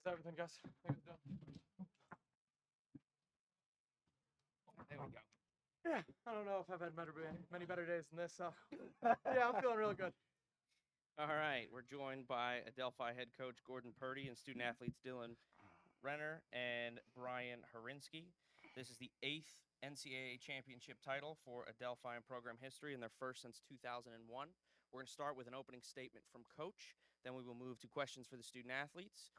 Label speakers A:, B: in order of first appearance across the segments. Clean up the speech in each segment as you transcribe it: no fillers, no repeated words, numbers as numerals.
A: That's everything, guys.
B: There we go.
A: Yeah, I don't know if I've had many better days than this, so yeah, I'm feeling really good.
B: All right, we're joined by Adelphi Head Coach Gordon Purdie and student athletes Dylan Renner and Brian Harinski. This is the 8th NCAA championship title for Adelphi in program history and their first since 2001. We're going to start with an opening statement from Coach. Then we will move to questions for the student athletes.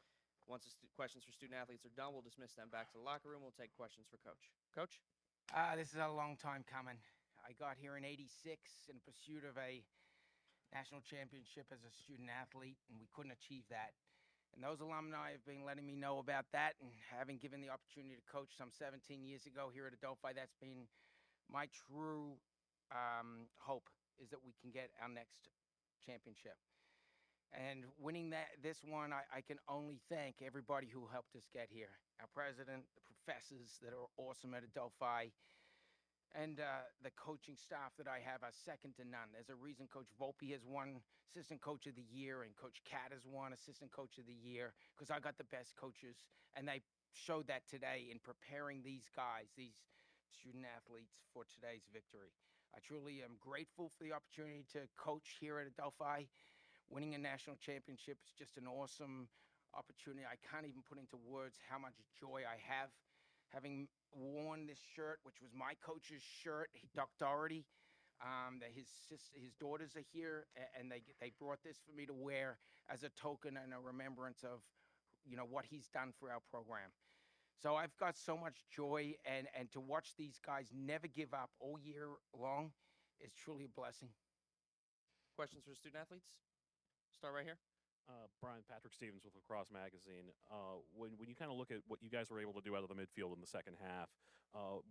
B: Once the questions for student athletes are done, we'll dismiss them back to the locker room. We'll take questions for Coach. Coach?
C: This is a long time coming. I got here in '86 in pursuit of a national championship as a student athlete, and we couldn't achieve that. And those alumni have been letting me know about that, and having given the opportunity to coach some 17 years ago here at Adelphi, that's been my true hope, is that we can get our next championship. And winning this one, I can only thank everybody who helped us get here. Our president, the professors that are awesome at Adelphi, and the coaching staff that I have are second to none. There's a reason Coach Volpe has won Assistant Coach of the Year and Coach Cat has won Assistant Coach of the Year, because I got the best coaches, and they showed that today in preparing these guys, these student athletes, for today's victory. I truly am grateful for the opportunity to coach here at Adelphi. Winning a national championship is just an awesome opportunity. I can't even put into words how much joy I have having worn this shirt, which was my coach's shirt, Doc Doherty. His daughters are here, and they brought this for me to wear as a token and a remembrance of, what he's done for our program. So I've got so much joy, and to watch these guys never give up all year long is truly a blessing.
B: Questions for student athletes? Start right here.
D: Brian Patrick Stevens with Lacrosse Magazine. When you kind of look at what you guys were able to do out of the midfield in the second half,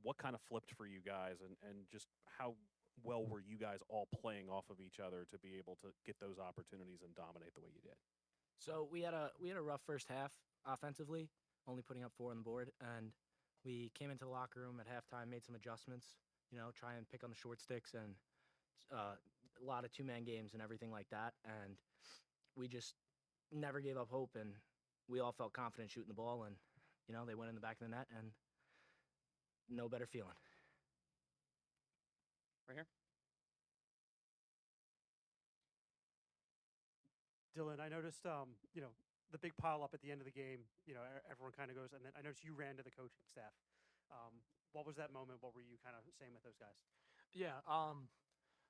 D: what kind of flipped for you guys, and just how well were you guys all playing off of each other to be able to get those opportunities and dominate the way you did?
E: So we had a rough first half offensively, only putting up 4 on the board, and we came into the locker room at halftime, made some adjustments, try and pick on the short sticks and a lot of two-man games and everything like that, and we just never gave up hope, and we all felt confident shooting the ball, and they went in the back of the net, and no better feeling.
B: Right here.
F: Dylan, I noticed, the big pile up at the end of the game, everyone kind of goes, and then I noticed you ran to the coaching staff. What was that moment? What were you kind of saying with those guys?
A: Yeah.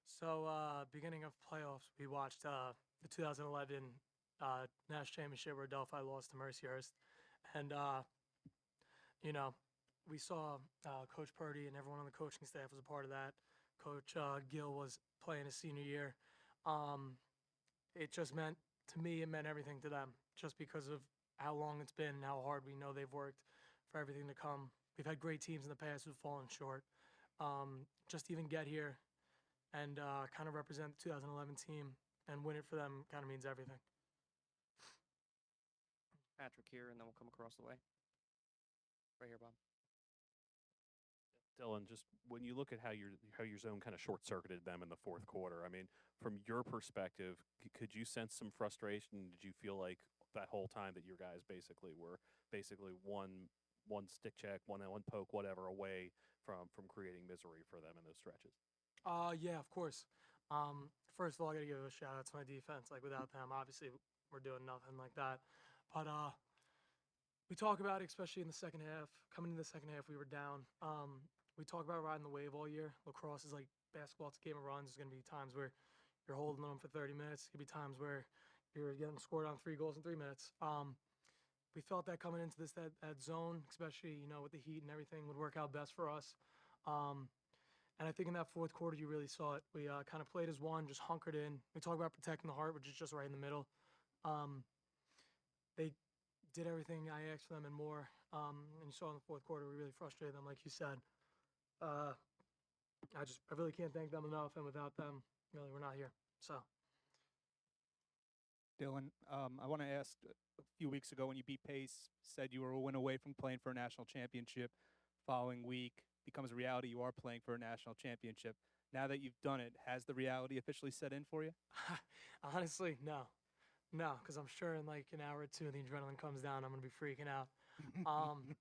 A: So beginning of playoffs, we watched the 2011 national championship where Adelphi lost to Mercyhurst, and we saw Coach Purdie and everyone on the coaching staff was a part of that. Coach Gill was playing his senior year. It just meant, to me, it meant everything to them, just because of how long it's been and how hard we know they've worked for everything to come. We've had great teams in the past who've fallen short. Just to even get here and kind of represent the 2011 team and win it for them kind of means everything.
B: Patrick here, and then we'll come across the way. Right here, Bob.
D: Dylan, just when you look at how your zone kind of short-circuited them in the fourth quarter, I mean, from your perspective, could you sense some frustration? Did you feel like that whole time that your guys were one stick check, one poke, whatever, away from creating misery for them in those stretches?
A: Yeah, of course. First of all, I got to give a shout out to my defense. Like, without them, obviously, we're doing nothing like that. But we talk about it, especially in the second half. Coming into the second half, we were down. We talk about riding the wave all year. Lacrosse is like basketball. It's a game of runs. There's going to be times where you're holding them for 30 minutes. There's going to be times where you're getting scored on 3 goals in 3 minutes. We felt that coming into that zone, especially, with the heat and everything, would work out best for us. And I think in that fourth quarter, you really saw it. We kind of played as one, just hunkered in. We talk about protecting the heart, which is just right in the middle. They did everything I asked for them and more. And you saw in the fourth quarter, we really frustrated them, like you said. I really can't thank them enough, and without them, really, we're not here. So,
G: Dylan, I want to ask, a few weeks ago when you beat Pace, said you were a win away from playing for a national championship. Following week becomes a reality. You are playing for a national championship. Now that you've done it, has the reality officially set in for you?
A: honestly, no. No, because I'm sure in like an hour or two, the adrenaline comes down. I'm gonna be freaking out. Um,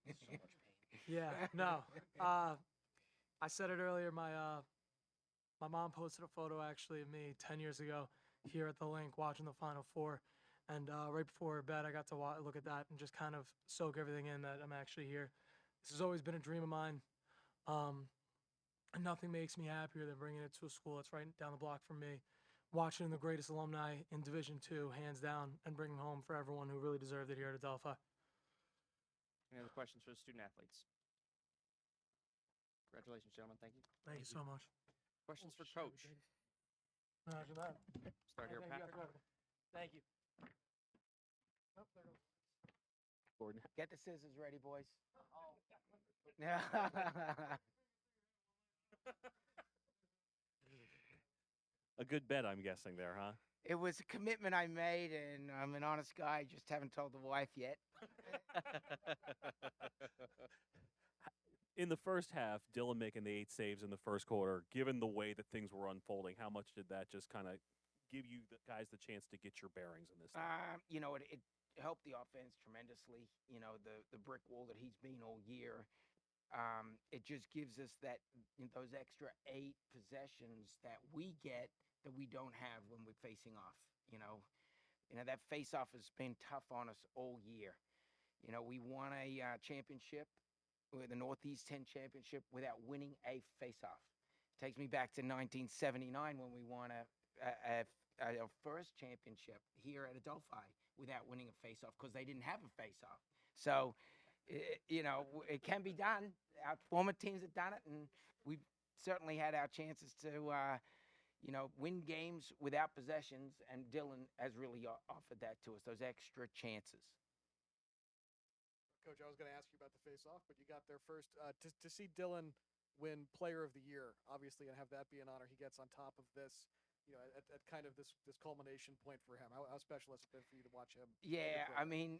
A: yeah, no. I said it earlier. My mom posted a photo actually of me 10 years ago here at the link watching the Final Four, and right before bed, I got to look at that and just kind of soak everything in that I'm actually here. This has always been a dream of mine. Um, and nothing makes me happier than bringing it to a school that's right down the block from me, watching the greatest alumni in Division II, hands down, and bringing home for everyone who really deserved it here at Adelphi.
B: Any other questions for the student athletes? Congratulations, gentlemen. Thank you.
A: Thank you so much.
B: Questions for
A: shit, we
B: Coach?
A: did it. Imagine that.
B: Start here,
A: Thank you guys
B: Patrick.
A: for everything. Thank you. Oh, there goes.
D: Gordon,
C: Get the scissors ready, boys.
D: a good bet, I'm guessing there, huh?
C: It was a commitment I made, and I'm an honest guy. Just haven't told the wife yet.
D: In the first half, Dylan making the 8 saves in the first quarter, given the way that things were unfolding, how much did that just kind of give you guys the chance to get your bearings in this thing?
C: You know, it helped the offense tremendously. You know, the brick wall that he's been all year. It just gives us those extra 8 possessions that we get that we don't have when we're facing off. You know, that face-off has been tough on us all year. You know, we won a championship, with the Northeast 10 championship, without winning a face-off. Takes me back to 1979 when we won our first championship here at Adelphi without winning a face-off because they didn't have a face-off. So, you know, it can be done. Our former teams have done it, and we've certainly had our chances to, you know, win games without possessions, and Dylan has really offered that to us, those extra chances.
H: Coach, I was going to ask you about the face-off, but you got there first. To see Dylan win Player of the Year, obviously, and have that be an honor he gets on top of this, you know, at kind of this culmination point for him. How special has it been for you to watch him?
C: Yeah, I mean,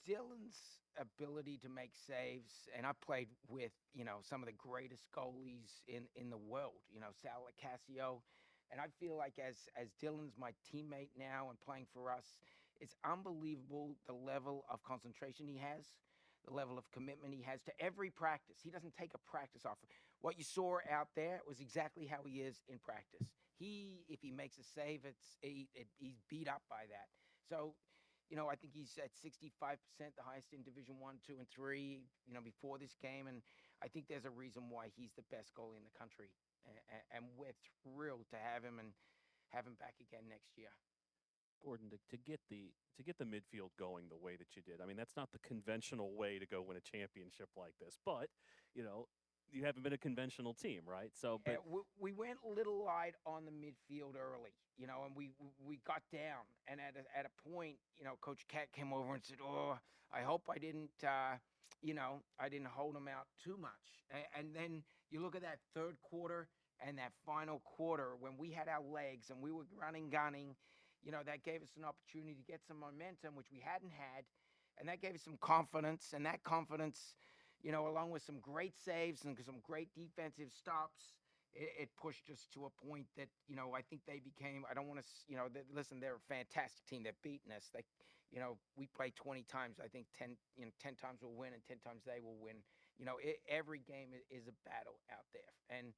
C: Dylan's ability to make saves, and I played with, you know, some of the greatest goalies in the world, you know, Sal Licasio, and I feel like as Dylan's my teammate now and playing for us, it's unbelievable the level of concentration he has, the level of commitment he has to every practice. He doesn't take a practice off. What you saw out there was exactly how he is in practice. If he makes a save, he's beat up by that. So, you know, I think he's at 65%, the highest in Division I, II, and III, you know, before this game. And I think there's a reason why he's the best goalie in the country. And we're thrilled to have him and have him back again next year.
D: Gordon, to get the midfield going the way that you did. I mean, that's not the conventional way to go win a championship like this. But, you know, you haven't been a conventional team, right? So, but
C: we went a little light on the midfield early, you know, and we got down. And at a point, you know, Coach Cat came over and said, "Oh, I hope I didn't, you know, I didn't hold him out too much." And then you look at that third quarter and that final quarter when we had our legs and we were gunning. You know, that gave us an opportunity to get some momentum, which we hadn't had, and that gave us some confidence. And that confidence, you know, along with some great saves and some great defensive stops, it pushed us to a point that, you know, I think they became, I don't want to, you know, listen, they're a fantastic team. They've beaten us. They, you know, we play 20 times. I think 10 times we'll win and 10 times they will win. You know, every game is a battle out there. And,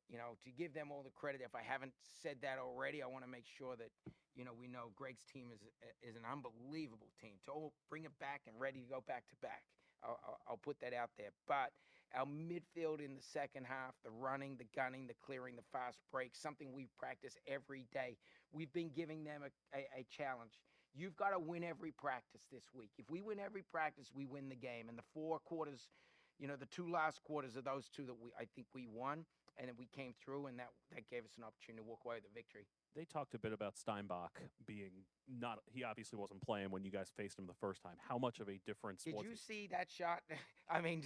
C: you know, to give them all the credit, if I haven't said that already, I want to make sure that, you know, we know Greg's team is an unbelievable team. To bring it back and ready to go back to back. I'll put that out there. But our midfield in the second half, the running, the gunning, the clearing, the fast breaks, something we practice every day. We've been giving them a challenge. You've got to win every practice this week. If we win every practice, we win the game. And the 4 quarters, you know, the 2 last quarters are those 2 that I think we won. And then we came through, and that gave us an opportunity to walk away with the victory.
D: they talked a bit about Steinbach being not. He obviously wasn't playing when you guys faced him the first time. How much of a difference
C: Did
D: was
C: you
D: he?
C: see that shot? I mean,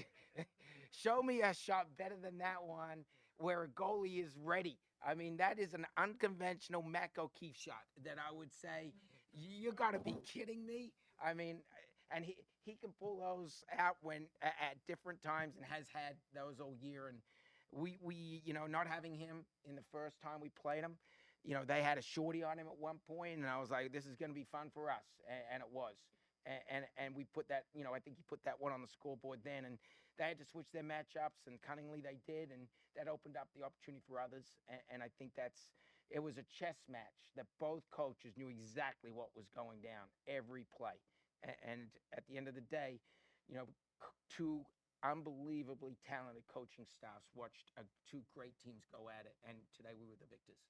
C: show me a shot better than that one where a goalie is ready. I mean, that is an unconventional Matt O'Keefe shot that I would say, you got to be kidding me. I mean, and he can pull those out when at different times and has had those all year. And we not having him in the first time we played him, You know, they had a shorty on him at one point, and I was like, this is going to be fun for us, and it was. And we put that, you know, I think he put that one on the scoreboard then, and they had to switch their matchups, and cunningly they did, and that opened up the opportunity for others. And I think it was a chess match that both coaches knew exactly what was going down every play. And at the end of the day, you know, two unbelievably talented coaching staffs watched two great teams go at it, and today we were the victors.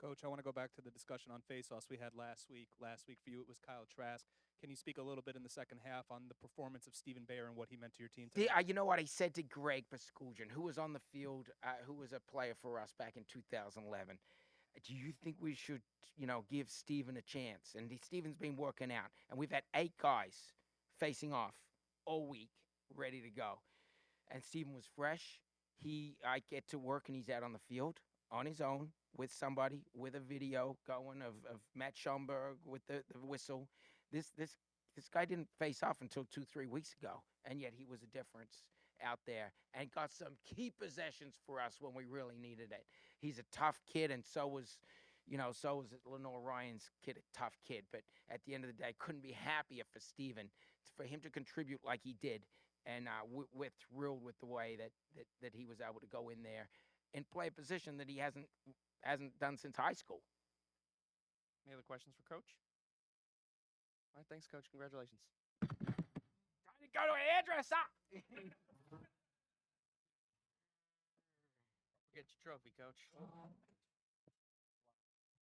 G: Coach, I want to go back to the discussion on face-offs we had last week. Last week for you, it was Kyle Trask. Can you speak a little bit in the second half on the performance of Stephen Bayer and what he meant to your team today?
C: You know what I said to Greg Pascujan, who was on the field, who was a player for us back in 2011. Do you think we should, you know, give Stephen a chance? And Stephen's been working out, and we've had 8 guys facing off all week, ready to go. And Stephen was fresh. I get to work, and he's out on the field on his own with somebody, with a video going of Matt Schomburg with the whistle. This guy didn't face off until 2-3 weeks ago, and yet he was a difference out there and got some key possessions for us when we really needed it. He's a tough kid, and so was Lenoir-Rhyne's kid, a tough kid. But at the end of the day, couldn't be happier for Stephen, for him to contribute like he did. And we're thrilled with the way that he was able to go in there and play a position that he hasn't done since high school.
B: Any other questions for Coach? All right, thanks, Coach. Congratulations.
C: Time to go to a hairdresser.
B: Get your trophy, Coach.